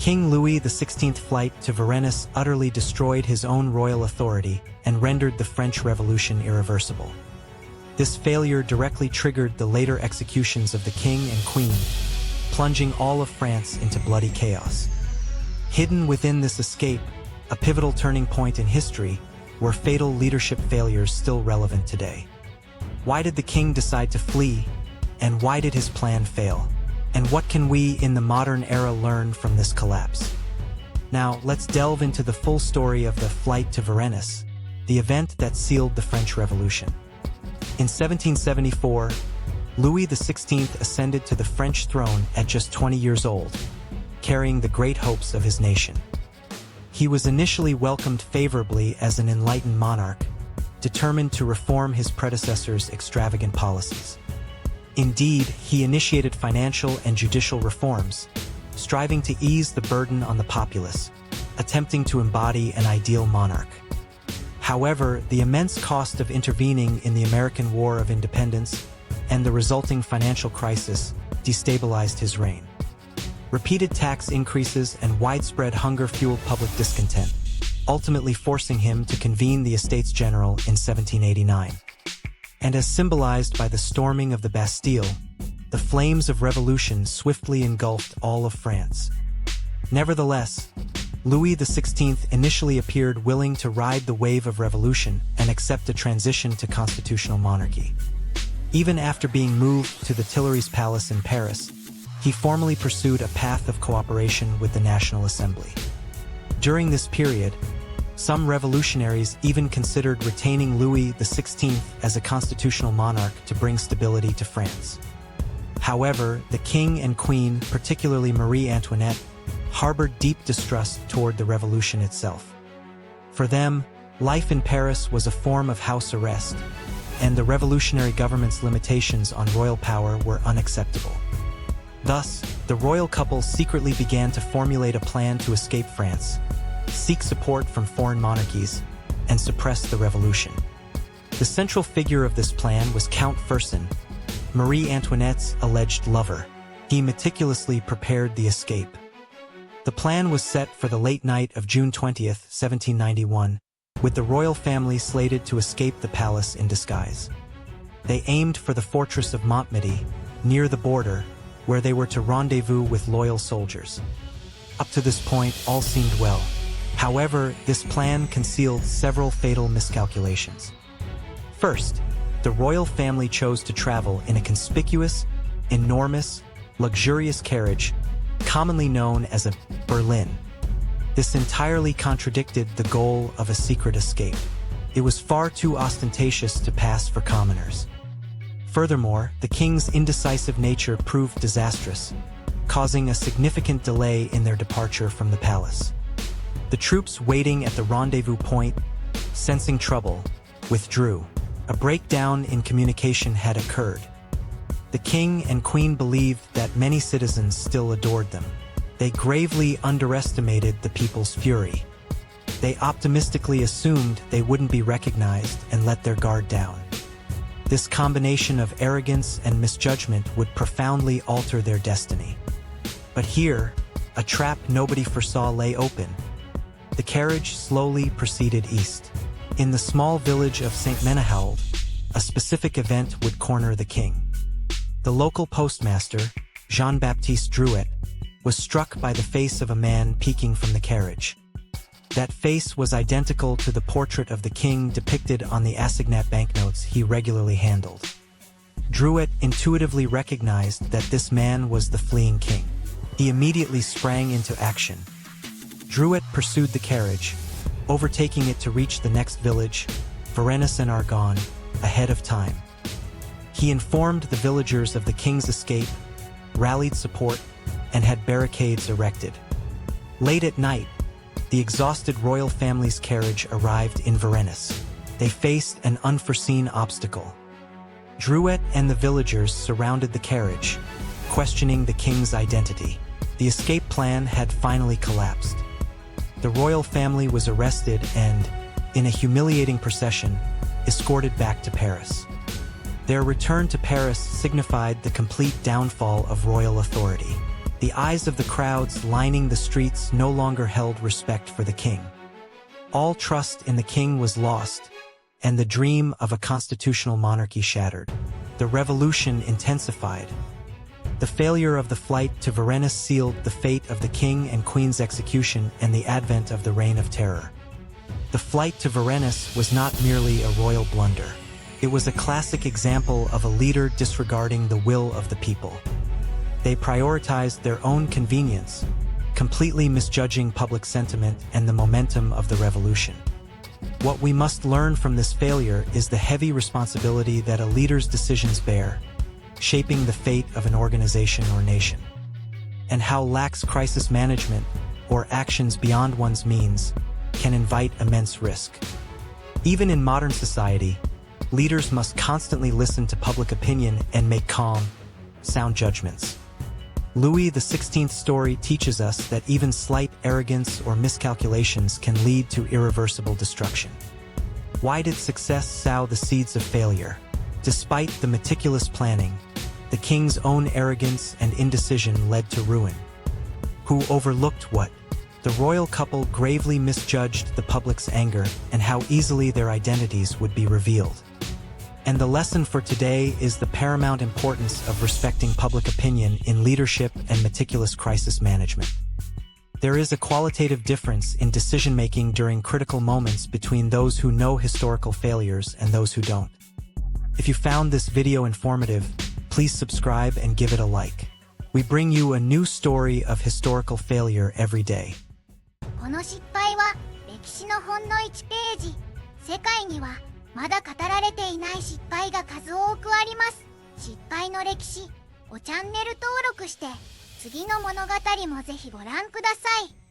King Louis XVI flight to Varennes utterly destroyed his own royal authority and rendered the French Revolution irreversible. This failure directly triggered the later executions of the king and queen, plunging all of France into bloody chaos. Hidden within this escape, a pivotal turning point in history, were fatal leadership failures still relevant today. Why did the king decide to flee, and why did his plan fail? And what can we in the modern era learn from this collapse? Now, let's delve into the full story of the flight to Varennes, the event that sealed the French Revolution. In 1774, Louis XVI ascended to the French throne at just 20 years old, carrying the great hopes of his nation. He was initially welcomed favorably as an enlightened monarch, determined to reform his predecessor's extravagant policies. Indeed, he initiated financial and judicial reforms, striving to ease the burden on the populace, attempting to embody an ideal monarch. However, the immense cost of intervening in the American War of Independence and the resulting financial crisis destabilized his reign. Repeated tax increases and widespread hunger fueled public discontent, ultimately forcing him to convene the Estates General in 1789. And as symbolized by the storming of the Bastille, the flames of revolution swiftly engulfed all of France. Nevertheless, Louis XVI initially appeared willing to ride the wave of revolution and accept a transition to constitutional monarchy. Even after being moved to the Tuileries Palace in Paris, he formally pursued a path of cooperation with the National Assembly. During this period, some revolutionaries even considered retaining Louis XVI as a constitutional monarch to bring stability to France. However, the king and queen, particularly Marie Antoinette, harbored deep distrust toward the revolution itself. For them, life in Paris was a form of house arrest, and the revolutionary government's limitations on royal power were unacceptable. Thus, the royal couple secretly began to formulate a plan to escape France, seek support from foreign monarchies, and suppress the revolution. The central figure of this plan was Count Fersen, Marie Antoinette's alleged lover. He meticulously prepared the escape. The plan was set for the late night of June 20, 1791, with the royal family slated to escape the palace in disguise. They aimed for the fortress of Montmedy, near the border, where they were to rendezvous with loyal soldiers. Up to this point, all seemed well. However, this plan concealed several fatal miscalculations. First, the royal family chose to travel in a conspicuous, enormous, luxurious carriage, commonly known as a berlin. This entirely contradicted the goal of a secret escape. It was far too ostentatious to pass for commoners. Furthermore, the king's indecisive nature proved disastrous, causing a significant delay in their departure from the palace. The troops waiting at the rendezvous point, sensing trouble, withdrew. A breakdown in communication had occurred. The king and queen believed that many citizens still adored them. They gravely underestimated the people's fury. They optimistically assumed they wouldn't be recognized and let their guard down. This combination of arrogance and misjudgment would profoundly alter their destiny. But here, a trap nobody foresaw lay open. The carriage slowly proceeded east. In the small village of St. Menehould, a specific event would corner the king. The local postmaster, Jean-Baptiste Drouet, was struck by the face of a man peeking from the carriage. That face was identical to the portrait of the king depicted on the assignat banknotes he regularly handled. Drouet intuitively recognized that this man was the fleeing king. He immediately sprang into action. Drouet pursued the carriage, overtaking it to reach the next village, Varennes and Arrogance, ahead of time. He informed the villagers of the king's escape, rallied support, and had barricades erected. Late at night, the exhausted royal family's carriage arrived in Varennes. They faced an unforeseen obstacle. Drouet and the villagers surrounded the carriage, questioning the king's identity. The escape plan had finally collapsed. The royal family was arrested and, in a humiliating procession, escorted back to Paris. Their return to Paris signified the complete downfall of royal authority. The eyes of the crowds lining the streets no longer held respect for the king. All trust in the king was lost, and the dream of a constitutional monarchy shattered. The revolution intensified. The failure of the flight to Varennes sealed the fate of the king and queen's execution and the advent of the Reign of Terror. The flight to Varennes was not merely a royal blunder. It was a classic example of a leader disregarding the will of the people. They prioritized their own convenience, completely misjudging public sentiment and the momentum of the revolution. What we must learn from this failure is the heavy responsibility that a leader's decisions bear, shaping the fate of an organization or nation, and how lax crisis management or actions beyond one's means can invite immense risk. Even in modern society, leaders must constantly listen to public opinion and make calm, sound judgments. Louis XVI's story teaches us that even slight arrogance or miscalculations can lead to irreversible destruction. Why did success sow the seeds of failure? Despite the meticulous planning, the king's own arrogance and indecision led to ruin. Who overlooked what? The royal couple gravely misjudged the public's anger and how easily their identities would be revealed. And the lesson for today is the paramount importance of respecting public opinion in leadership and meticulous crisis management. There is a qualitative difference in decision-making during critical moments between those who know historical failures and those who don't. If you found this video informative, please subscribe and give it a like. We bring you a new story of historical failure every day. この失敗は歴史のほんの1ページ。世界にはまだ語られていない失敗が数多くあります。失敗の歴史をチャンネル登録して次の物語もぜひご覧ください。